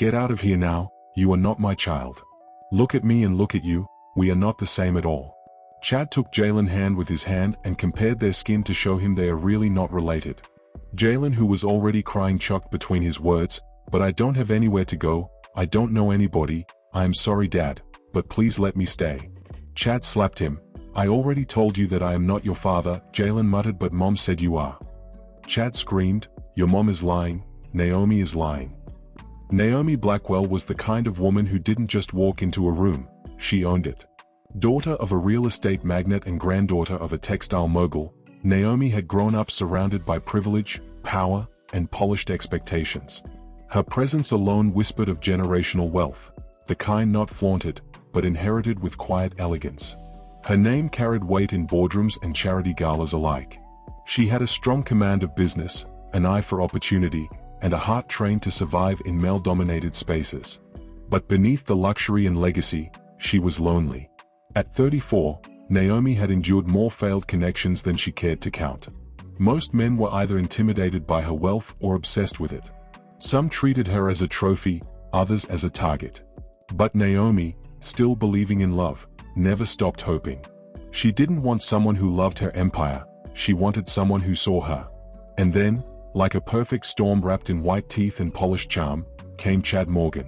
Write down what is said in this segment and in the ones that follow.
Get out of here now, you are not my child. Look at me and look at you, we are not the same at all. Chad took Jalen's hand with his hand and compared their skin to show him they are really not related. Jalen, who was already crying, choked between his words, but I don't have anywhere to go, I don't know anybody, I am sorry Dad, but please let me stay. Chad slapped him. I already told you that I am not your father, Jalen muttered, but Mom said you are. Chad screamed, your mom is lying, Naomi is lying. Naomi Blackwell was the kind of woman who didn't just walk into a room, she owned it. Daughter of a real estate magnate and granddaughter of a textile mogul, Naomi had grown up surrounded by privilege, power, and polished expectations. Her presence alone whispered of generational wealth, the kind not flaunted, but inherited with quiet elegance. Her name carried weight in boardrooms and charity galas alike. She had a strong command of business, an eye for opportunity, and a heart trained to survive in male-dominated spaces. But beneath the luxury and legacy, she was lonely. At 34, Naomi had endured more failed connections than she cared to count. Most men were either intimidated by her wealth or obsessed with it. Some treated her as a trophy, others as a target. But Naomi, still believing in love, never stopped hoping. She didn't want someone who loved her empire, she wanted someone who saw her. And then, like a perfect storm wrapped in white teeth and polished charm, came Chad Morgan.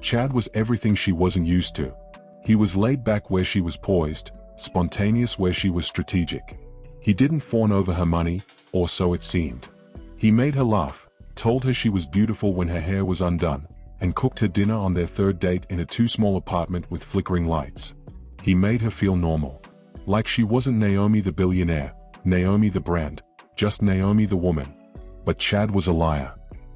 Chad was everything she wasn't used to. He was laid back where she was poised, spontaneous where she was strategic. He didn't fawn over her money, or so it seemed. He made her laugh, told her she was beautiful when her hair was undone, and cooked her dinner on their third date in a too-small apartment with flickering lights. He made her feel normal. Like she wasn't Naomi the billionaire, Naomi the brand, just Naomi the woman. But Chad was a liar.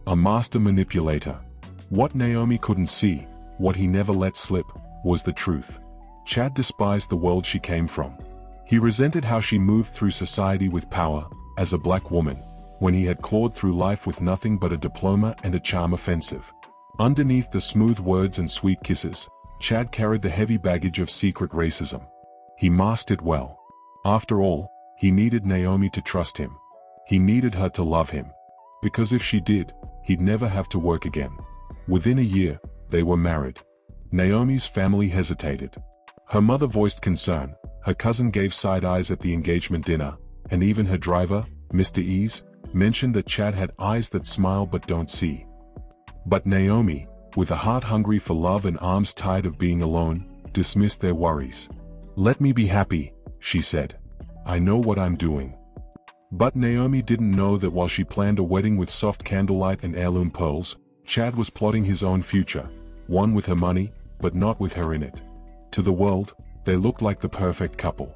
A master manipulator. What Naomi couldn't see, what he never let slip, was the truth. Chad despised the world she came from. He resented how she moved through society with power, as a black woman, when he had clawed through life with nothing but a diploma and a charm offensive. Underneath the smooth words and sweet kisses, Chad carried the heavy baggage of secret racism. He masked it well. After all, he needed Naomi to trust him. He needed her to love him. Because if she did, he'd never have to work again. Within a year, they were married. Naomi's family hesitated. Her mother voiced concern, her cousin gave side eyes at the engagement dinner, and even her driver, Mr. Ease, mentioned that Chad had eyes that smile but don't see. But Naomi, with a heart hungry for love and arms tired of being alone, dismissed their worries. Let me be happy, she said. I know what I'm doing. But Naomi didn't know that while she planned a wedding with soft candlelight and heirloom pearls, Chad was plotting his own future, one with her money, but not with her in it. To the world, they looked like the perfect couple.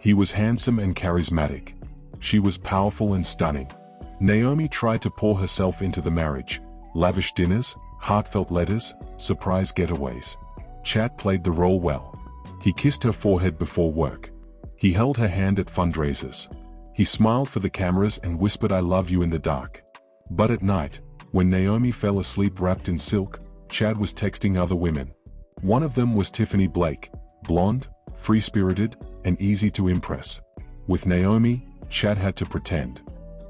He was handsome and charismatic. She was powerful and stunning. Naomi tried to pour herself into the marriage. Lavish dinners, heartfelt letters, surprise getaways. Chad played the role well. He kissed her forehead before work. He held her hand at fundraisers. He smiled for the cameras and whispered I love you in the dark. But at night, when Naomi fell asleep wrapped in silk, Chad was texting other women. One of them was Tiffany Blake, blonde, free-spirited, and easy to impress. With Naomi, Chad had to pretend.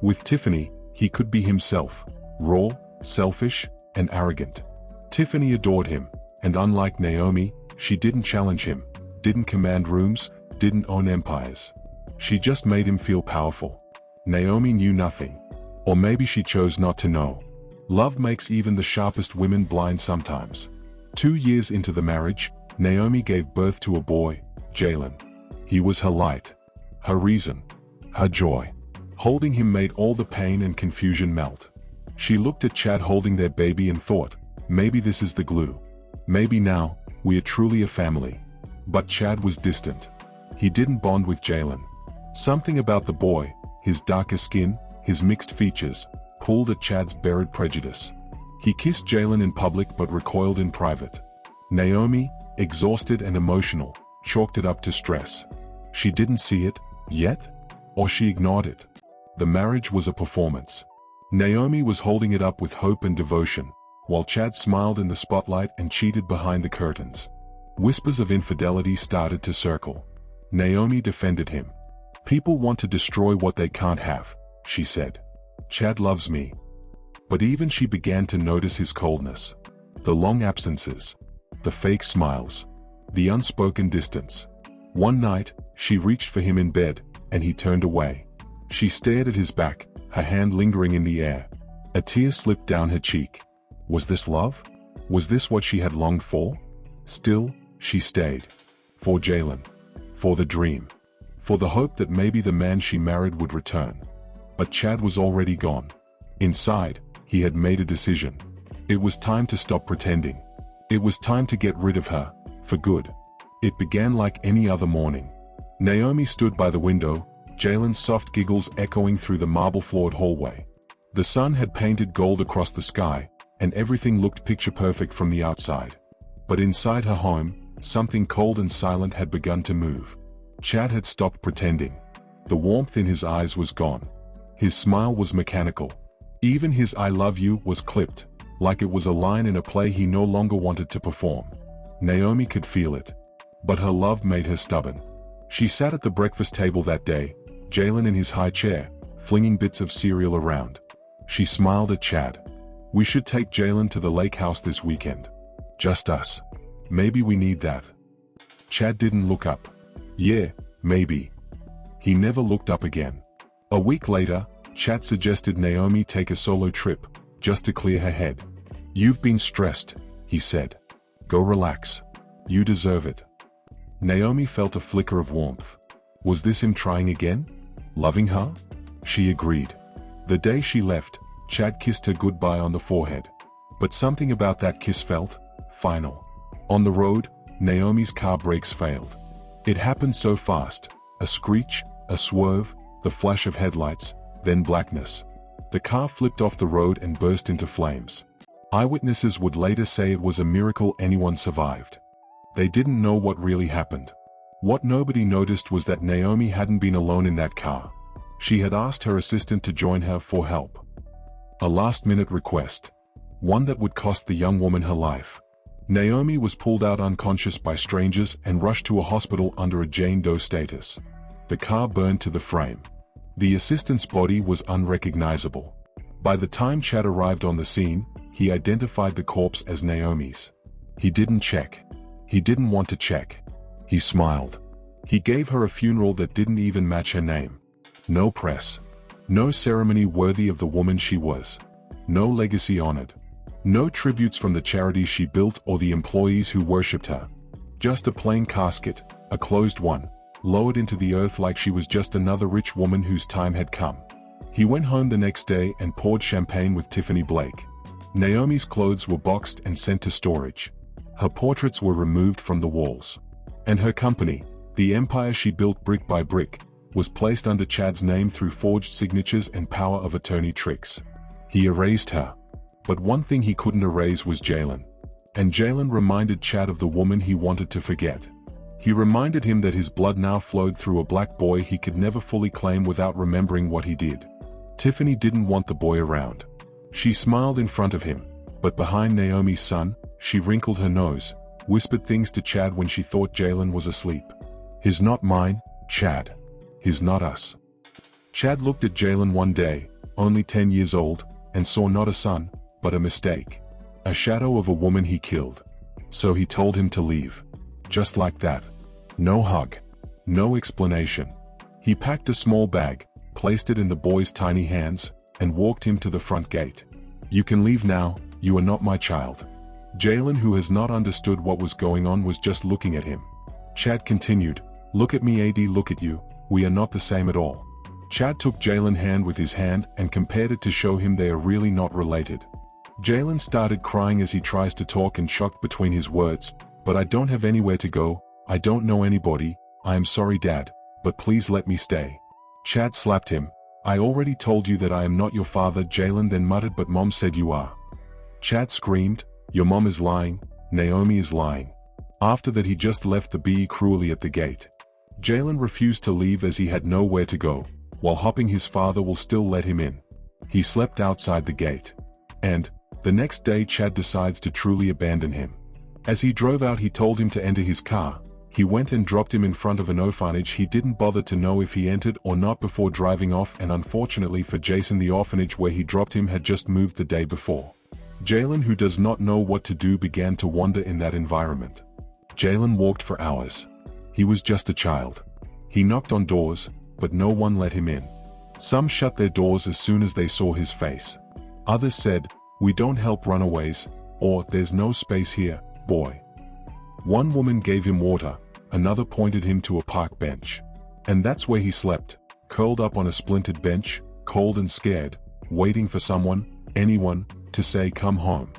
With Tiffany, he could be himself, raw, selfish, and arrogant. Tiffany adored him, and unlike Naomi, she didn't challenge him, didn't command rooms, didn't own empires. She just made him feel powerful. Naomi knew nothing. Or maybe she chose not to know. Love makes even the sharpest women blind sometimes. 2 years into the marriage, Naomi gave birth to a boy, Jalen. He was her light, her reason, her joy. Holding him made all the pain and confusion melt. She looked at Chad holding their baby and thought, maybe this is the glue. Maybe now, we are truly a family. But Chad was distant. He didn't bond with Jalen. Something about the boy, his darker skin, his mixed features, pulled at Chad's buried prejudice. He kissed Jalen in public but recoiled in private. Naomi, exhausted and emotional, chalked it up to stress. She didn't see it, yet? Or she ignored it. The marriage was a performance. Naomi was holding it up with hope and devotion, while Chad smiled in the spotlight and cheated behind the curtains. Whispers of infidelity started to circle. Naomi defended him. People want to destroy what they can't have, she said. Chad loves me. But even she began to notice his coldness. The long absences. The fake smiles. The unspoken distance. One night, she reached for him in bed, and he turned away. She stared at his back, her hand lingering in the air. A tear slipped down her cheek. Was this love? Was this what she had longed for? Still, she stayed. For Jalen. For the dream. For the hope that maybe the man she married would return. But Chad was already gone. Inside, he had made a decision. It was time to stop pretending. It was time to get rid of her, for good. It began like any other morning. Naomi stood by the window, Jalen's soft giggles echoing through the marble-floored hallway. The sun had painted gold across the sky, and everything looked picture-perfect from the outside. But inside her home, something cold and silent had begun to move. Chad had stopped pretending. The warmth in his eyes was gone. His smile was mechanical. Even his "I love you" was clipped, like it was a line in a play he no longer wanted to perform. Naomi could feel it. But her love made her stubborn. She sat at the breakfast table that day, Jalen in his high chair, flinging bits of cereal around. She smiled at Chad. "We should take Jalen to the lake house this weekend. Just us. Maybe we need that." Chad didn't look up. "Yeah, maybe." He never looked up again. A week later, Chad suggested Naomi take a solo trip, just to clear her head. "You've been stressed," he said. "Go relax. You deserve it." Naomi felt a flicker of warmth. Was this him trying again? Loving her? She agreed. The day she left, Chad kissed her goodbye on the forehead. But something about that kiss felt final. On the road, Naomi's car brakes failed. It happened so fast. A screech, a swerve, the flash of headlights, then blackness. The car flipped off the road and burst into flames. Eyewitnesses would later say it was a miracle anyone survived. They didn't know what really happened. What nobody noticed was that Naomi hadn't been alone in that car. She had asked her assistant to join her for help. A last-minute request. One that would cost the young woman her life. Naomi was pulled out unconscious by strangers and rushed to a hospital under a Jane Doe status. The car burned to the frame. The assistant's body was unrecognizable. By the time Chad arrived on the scene, he identified the corpse as Naomi's. He didn't check. He didn't want to check. He smiled. He gave her a funeral that didn't even match her name. No press. No ceremony worthy of the woman she was. No legacy honored. No tributes from the charities she built or the employees who worshipped her. Just a plain casket, a closed one, lowered into the earth like she was just another rich woman whose time had come. He went home the next day and poured champagne with Tiffany Blake. Naomi's clothes were boxed and sent to storage. Her portraits were removed from the walls. And her company, the empire she built brick by brick, was placed under Chad's name through forged signatures and power of attorney tricks. He erased her. But one thing he couldn't erase was Jalen. And Jalen reminded Chad of the woman he wanted to forget. He reminded him that his blood now flowed through a black boy he could never fully claim without remembering what he did. Tiffany didn't want the boy around. She smiled in front of him, but behind Naomi's son, she wrinkled her nose, whispered things to Chad when she thought Jalen was asleep. "He's not mine, Chad. He's not us." Chad looked at Jalen one day, only 10 years old, and saw not a son, but a mistake. A shadow of a woman he killed. So he told him to leave. Just like that. No hug. No explanation. He packed a small bag, placed it in the boy's tiny hands, and walked him to the front gate. "You can leave now, you are not my child." Jalen, who has not understood what was going on, was just looking at him. Chad continued, "Look at me, AD, look at you, we are not the same at all." Chad took Jalen's hand with his hand and compared it to show him they are really not related. Jalen started crying as he tries to talk and shocked between his words, "But I don't have anywhere to go, I don't know anybody, I am sorry Dad, but please let me stay." Chad slapped him. "I already told you that I am not your father," Jalen then muttered, "but Mom said you are." Chad screamed, "Your mom is lying, Naomi is lying." After that he just left the BE cruelly at the gate. Jalen refused to leave as he had nowhere to go, while hoping his father will still let him in. He slept outside the gate. And, the next day Chad decides to truly abandon him. As he drove out he told him to enter his car. He went and dropped him in front of an orphanage. He didn't bother to know if he entered or not before driving off, and unfortunately for Jason the orphanage where he dropped him had just moved the day before. Jalen, who does not know what to do, began to wander in that environment. Jalen walked for hours. He was just a child. He knocked on doors, but no one let him in. Some shut their doors as soon as they saw his face. Others said, "We don't help runaways," or "There's no space here, boy." One woman gave him water, another pointed him to a park bench. And that's where he slept, curled up on a splintered bench, cold and scared, waiting for someone, anyone, to say come home.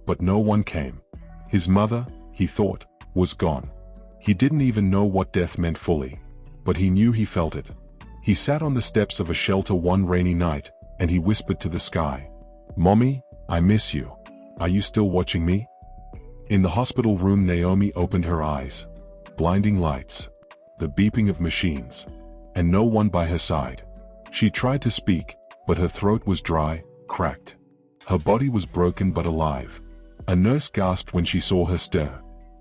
But no one came. His mother, he thought, was gone. He didn't even know what death meant fully. But he knew he felt it. He sat on the steps of a shelter one rainy night, and he whispered to the sky, "Mommy, I miss you. Are you still watching me?" In the hospital room, Naomi opened her eyes. Blinding lights. The beeping of machines. And no one by her side. She tried to speak, but her throat was dry, cracked. Her body was broken but alive. A nurse gasped when she saw her stir.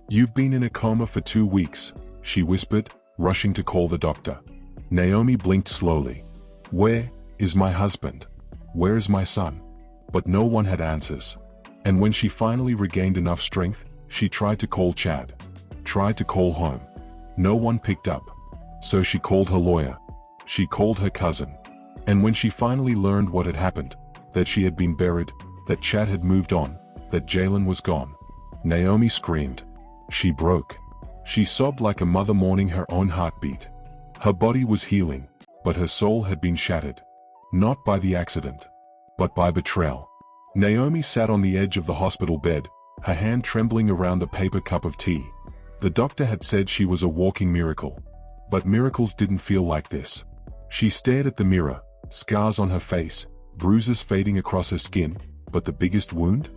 "You've been in a coma for 2 weeks," she whispered, rushing to call the doctor. Naomi blinked slowly. "Where is my husband? Where is my son?" But no one had answers. And when she finally regained enough strength, she tried to call Chad. Tried to call home. No one picked up. So she called her lawyer. She called her cousin. And when she finally learned what had happened, that she had been buried, that Chad had moved on, that Jalen was gone, Naomi screamed. She broke. She sobbed like a mother mourning her own heartbeat. Her body was healing, but her soul had been shattered. Not by the accident, but by betrayal. Naomi sat on the edge of the hospital bed, her hand trembling around the paper cup of tea. The doctor had said she was a walking miracle. But miracles didn't feel like this. She stared at the mirror, scars on her face, bruises fading across her skin, but the biggest wound?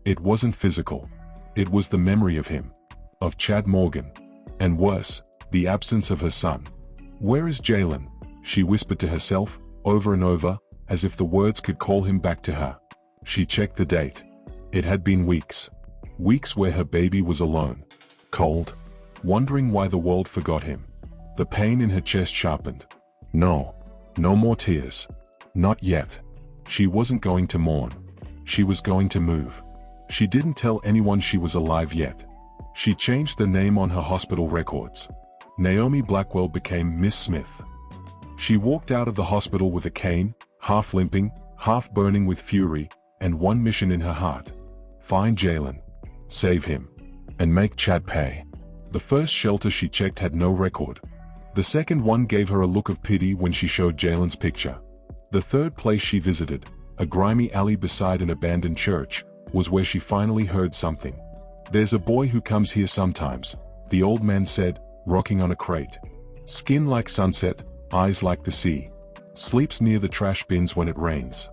It wasn't physical. It was the memory of him. Of Chad Morgan. And worse, the absence of her son. "Where is Jalen?" she whispered to herself, over and over, as if the words could call him back to her. She checked the date. It had been weeks. Weeks where her baby was alone. Cold. Wondering why the world forgot him. The pain in her chest sharpened. No. No more tears. Not yet. She wasn't going to mourn. She was going to move. She didn't tell anyone she was alive yet. She changed the name on her hospital records. Naomi Blackwell became Miss Smith. She walked out of the hospital with a cane, half limping, half burning with fury, and one mission in her heart. Find Jalen. Save him. And make Chad pay. The first shelter she checked had no record. The second one gave her a look of pity when she showed Jalen's picture. The third place she visited, a grimy alley beside an abandoned church, was where she finally heard something. "There's a boy who comes here sometimes," the old man said, rocking on a crate. "Skin like sunset, eyes like the sea. Sleeps near the trash bins when it rains."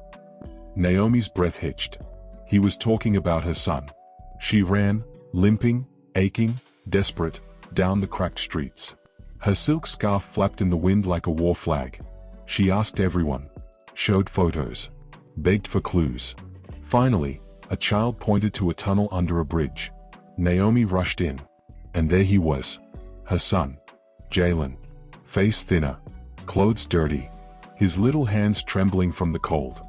Naomi's breath hitched. He was talking about her son. She ran, limping, aching, desperate, down the cracked streets. Her silk scarf flapped in the wind like a war flag. She asked everyone. Showed photos. Begged for clues. Finally, a child pointed to a tunnel under a bridge. Naomi rushed in. And there he was. Her son. Jalen. Face thinner. Clothes dirty. His little hands trembling from the cold.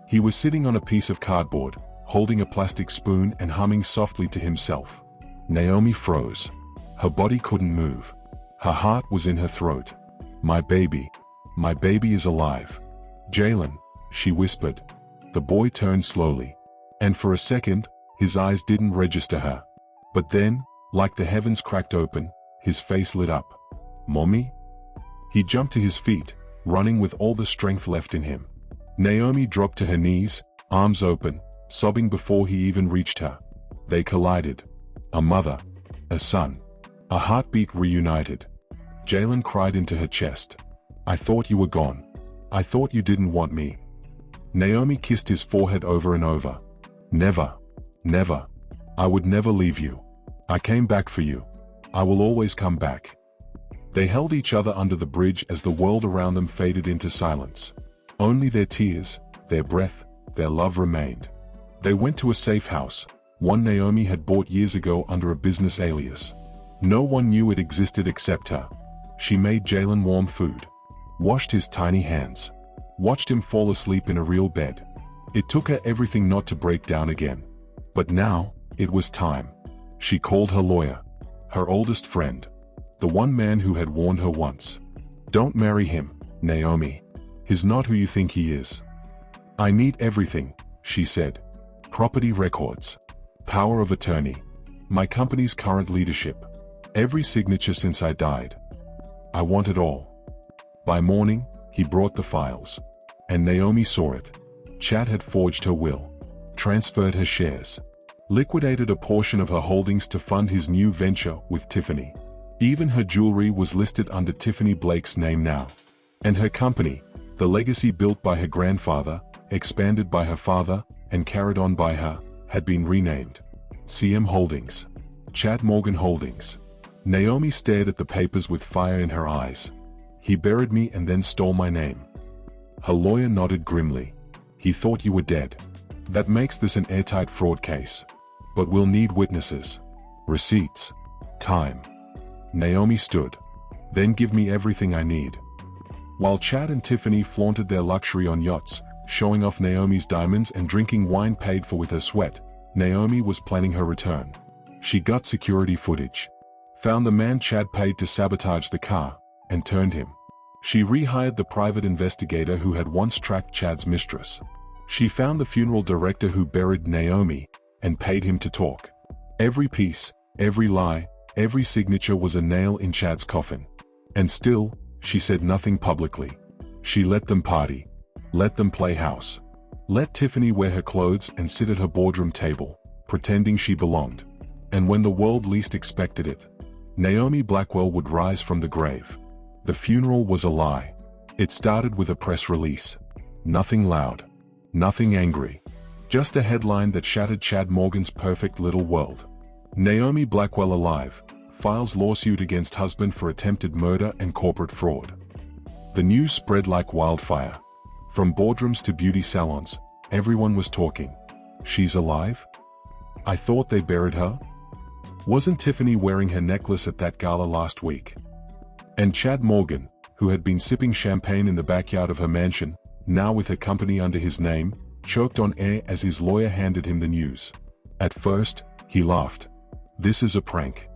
He was sitting on a piece of cardboard, holding a plastic spoon and humming softly to himself. Naomi froze. Her body couldn't move. Her heart was in her throat. My baby is alive. Jalen, she whispered. The boy turned slowly. And for a second, his eyes didn't register her. But then, like the heavens cracked open, his face lit up. Mommy? He jumped to his feet, running with all the strength left in him. Naomi dropped to her knees, arms open, sobbing before he even reached her. They collided. A mother. A son. A heartbeat reunited. Jalen cried into her chest. I thought you were gone. I thought you didn't want me. Naomi kissed his forehead over and over. Never. Never. I would never leave you. I came back for you. I will always come back. They held each other under the bridge as the world around them faded into silence. Only their tears, their breath, their love remained. They went to a safe house, one Naomi had bought years ago under a business alias. No one knew it existed except her. She made Jalen warm food. Washed his tiny hands. Watched him fall asleep in a real bed. It took her everything not to break down again. But now, it was time. She called her lawyer. Her oldest friend. The one man who had warned her once. Don't marry him, Naomi. He's not who you think he is. I need everything, she said. Property records. Power of attorney. My company's current leadership. Every signature since I died. I want it all. By morning, he brought the files. And Naomi saw it. Chad had forged her will. Transferred her shares. Liquidated a portion of her holdings to fund his new venture with Tiffany. Even her jewelry was listed under Tiffany Blake's name now. And her company, the legacy built by her grandfather, expanded by her father, and carried on by her, had been renamed. CM Holdings. Chad Morgan Holdings. Naomi stared at the papers with fire in her eyes. He buried me and then stole my name. Her lawyer nodded grimly. He thought you were dead. That makes this an airtight fraud case. But we'll need witnesses. Receipts. Time. Naomi stood. Then give me everything I need. While Chad and Tiffany flaunted their luxury on yachts, showing off Naomi's diamonds and drinking wine paid for with her sweat, Naomi was planning her return. She got security footage. Found the man Chad paid to sabotage the car, and turned him. She rehired the private investigator who had once tracked Chad's mistress. She found the funeral director who buried Naomi, and paid him to talk. Every piece, every lie, every signature was a nail in Chad's coffin. And still, she said nothing publicly. She let them party. Let them play house. Let Tiffany wear her clothes and sit at her boardroom table, pretending she belonged. And when the world least expected it, Naomi Blackwell would rise from the grave. The funeral was a lie. It started with a press release. Nothing loud. Nothing angry. Just a headline that shattered Chad Morgan's perfect little world. Naomi Blackwell alive, files lawsuit against husband for attempted murder and corporate fraud. The news spread like wildfire. From boardrooms to beauty salons, everyone was talking. She's alive? I thought they buried her? Wasn't Tiffany wearing her necklace at that gala last week? And Chad Morgan, who had been sipping champagne in the backyard of her mansion, now with her company under his name, choked on air as his lawyer handed him the news. At first, he laughed. This is a prank.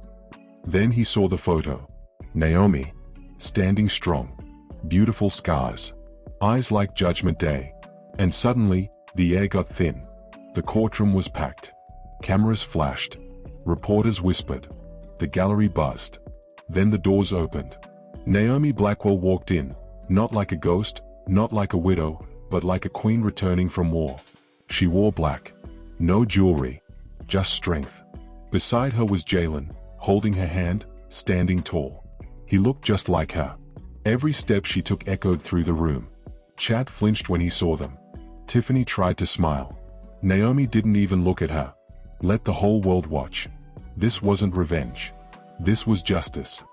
Then he saw the photo. Naomi. Standing strong. Beautiful scars. Eyes like Judgment Day. And suddenly, the air got thin. The courtroom was packed. Cameras flashed. Reporters whispered. The gallery buzzed. Then the doors opened. Naomi Blackwell walked in, not like a ghost, not like a widow, but like a queen returning from war. She wore black. No jewelry. Just strength. Beside her was Jalen, holding her hand, standing tall. He looked just like her. Every step she took echoed through the room. Chad flinched when he saw them. Tiffany tried to smile. Naomi didn't even look at her. Let the whole world watch. This wasn't revenge. This was justice.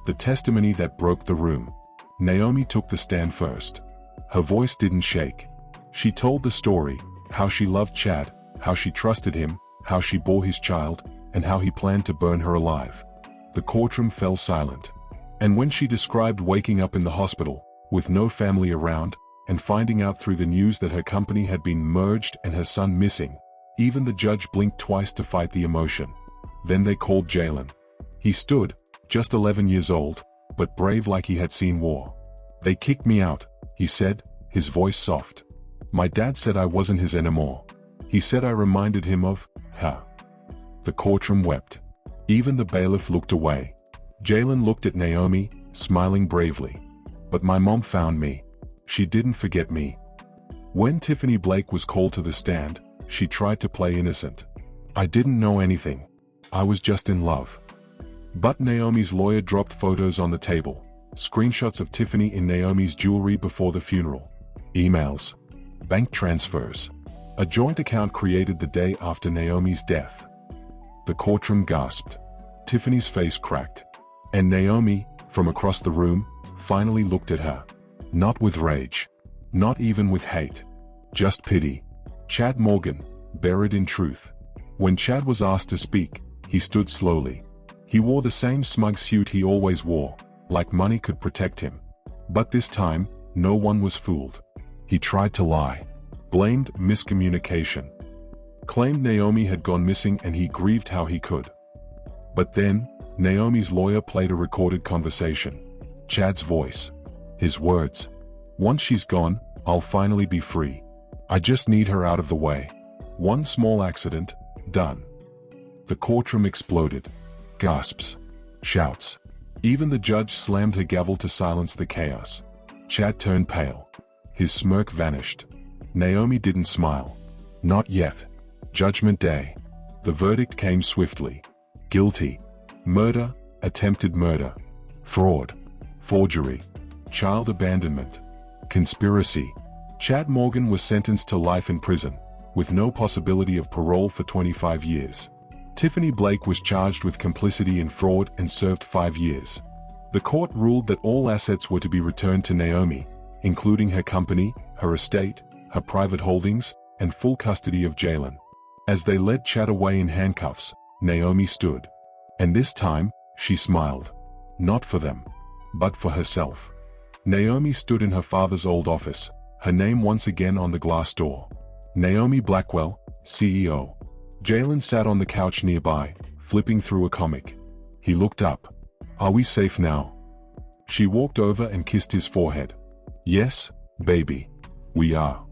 The testimony that broke the room. Naomi took the stand first. Her voice didn't shake. She told the story, how she loved Chad, how she trusted him, how she bore his child, and how he planned to burn her alive. The courtroom fell silent. And when she described waking up in the hospital, with no family around, and finding out through the news that her company had been merged and her son missing, even the judge blinked twice to fight the emotion. Then they called Jalen. He stood, just 11 years old, but brave like he had seen war. They kicked me out, he said, his voice soft. My dad said I wasn't his anymore. He said I reminded him of her. The courtroom wept. Even the bailiff looked away. Jalen looked at Naomi, smiling bravely. But my mom found me. She didn't forget me. When Tiffany Blake was called to the stand, she tried to play innocent. I didn't know anything. I was just in love. But Naomi's lawyer dropped photos on the table. Screenshots of Tiffany in Naomi's jewelry before the funeral. Emails. Bank transfers. A joint account created the day after Naomi's death. The courtroom gasped. Tiffany's face cracked. And Naomi, from across the room, finally looked at her. Not with rage. Not even with hate. Just pity. Chad Morgan, buried in truth. When Chad was asked to speak, he stood slowly. He wore the same smug suit he always wore, like money could protect him. But this time, no one was fooled. He tried to lie. Blamed miscommunication. claimed Naomi had gone missing and he grieved how he could. But then, Naomi's lawyer played a recorded conversation. Chad's voice. His words. Once she's gone, I'll finally be free. I just need her out of the way. One small accident, done. The courtroom exploded. Gasps. Shouts. Even the judge slammed her gavel to silence the chaos. Chad turned pale. His smirk vanished. Naomi didn't smile. Not yet. Judgment Day. The verdict came swiftly. Guilty. Murder, attempted murder. Fraud. Forgery. Child abandonment. Conspiracy. Chad Morgan was sentenced to life in prison, with no possibility of parole for 25 years. Tiffany Blake was charged with complicity in fraud and served 5 years. The court ruled that all assets were to be returned to Naomi, including her company, her estate, her private holdings, and full custody of Jalen. As they led Chad away in handcuffs, Naomi stood. And this time, she smiled. Not for them, but for herself. Naomi stood in her father's old office, her name once again on the glass door. Naomi Blackwell, CEO. Jalen sat on the couch nearby, flipping through a comic. He looked up. Are we safe now? She walked over and kissed his forehead. Yes, baby. We are.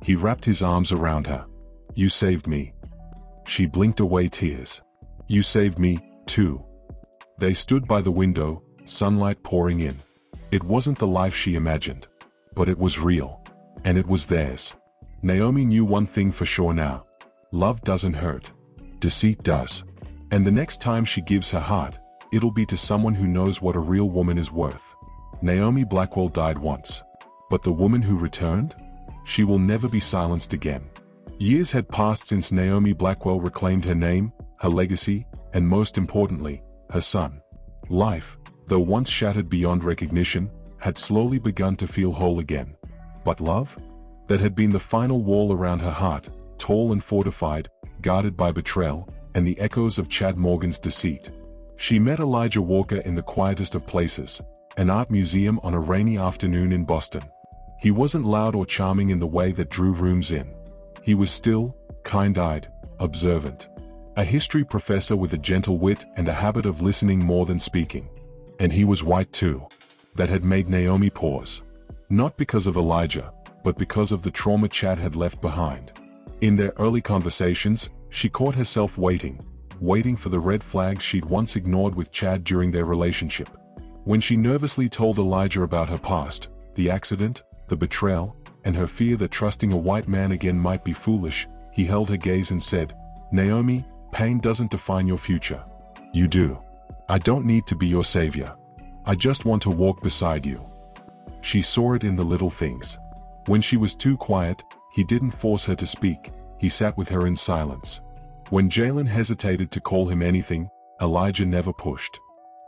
He wrapped his arms around her. You saved me. She blinked away tears. You saved me, too. They stood by the window, sunlight pouring in. It wasn't the life she imagined. But it was real. And it was theirs. Naomi knew one thing for sure now. Love doesn't hurt. Deceit does. And the next time she gives her heart, it'll be to someone who knows what a real woman is worth. Naomi Blackwell died once. But the woman who returned? She will never be silenced again. Years had passed since Naomi Blackwell reclaimed her name, her legacy, and most importantly, her son. Life, though once shattered beyond recognition, had slowly begun to feel whole again. But love? That had been the final wall around her heart, tall and fortified, guarded by betrayal, and the echoes of Chad Morgan's deceit. She met Elijah Walker in the quietest of places, an art museum on a rainy afternoon in Boston. He wasn't loud or charming in the way that drew rooms in. He was still, kind-eyed, observant. A history professor with a gentle wit and a habit of listening more than speaking. And he was white too. That had made Naomi pause. Not because of Elijah, but because of the trauma Chad had left behind. In their early conversations, she caught herself waiting for the red flags she'd once ignored with Chad during their relationship. When she nervously told Elijah about her past, the accident, the betrayal, and her fear that trusting a white man again might be foolish, he held her gaze and said, Naomi, pain doesn't define your future. You do. I don't need to be your savior. I just want to walk beside you. She saw it in the little things. When she was too quiet, he didn't force her to speak, he sat with her in silence. When Jalen hesitated to call him anything, Elijah never pushed.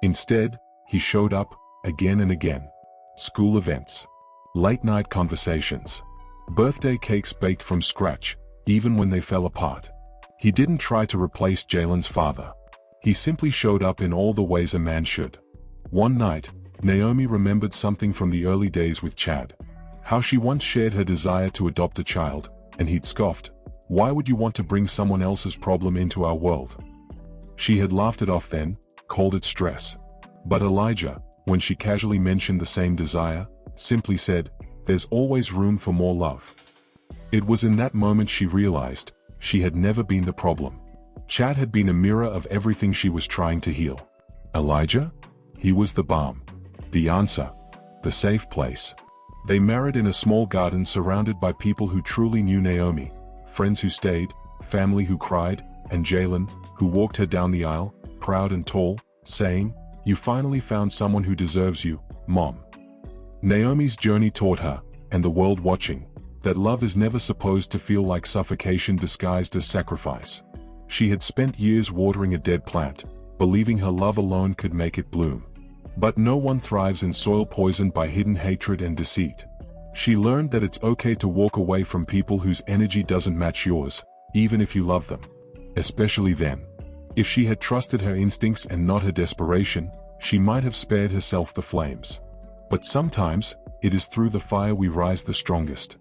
Instead, he showed up, again and again. School events. Late-night conversations. Birthday cakes baked from scratch, even when they fell apart. He didn't try to replace Jalen's father. He simply showed up in all the ways a man should. One night, Naomi remembered something from the early days with Chad. How she once shared her desire to adopt a child, and he'd scoffed, "Why would you want to bring someone else's problem into our world?" She had laughed it off then, called it stress. But Elijah, when she casually mentioned the same desire, simply said, "There's always room for more love." It was in that moment she realized, she had never been the problem. Chad had been a mirror of everything she was trying to heal. Elijah? He was the balm. The answer. The safe place. They married in a small garden surrounded by people who truly knew Naomi, friends who stayed, family who cried, and Jalen, who walked her down the aisle, proud and tall, saying, "You finally found someone who deserves you, Mom." Naomi's journey taught her, and the world watching, that love is never supposed to feel like suffocation disguised as sacrifice. She had spent years watering a dead plant, believing her love alone could make it bloom. But no one thrives in soil poisoned by hidden hatred and deceit. She learned that it's okay to walk away from people whose energy doesn't match yours, even if you love them. Especially then. If she had trusted her instincts and not her desperation, she might have spared herself the flames. But sometimes, it is through the fire we rise the strongest.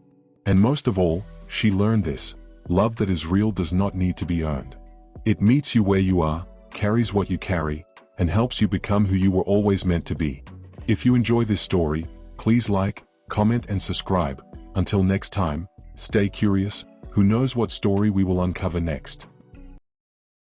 And most of all, she learned this. Love that is real does not need to be earned. It meets you where you are, carries what you carry, and helps you become who you were always meant to be. If you enjoy this story, please like, comment and subscribe. Until next time, stay curious, who knows what story we will uncover next.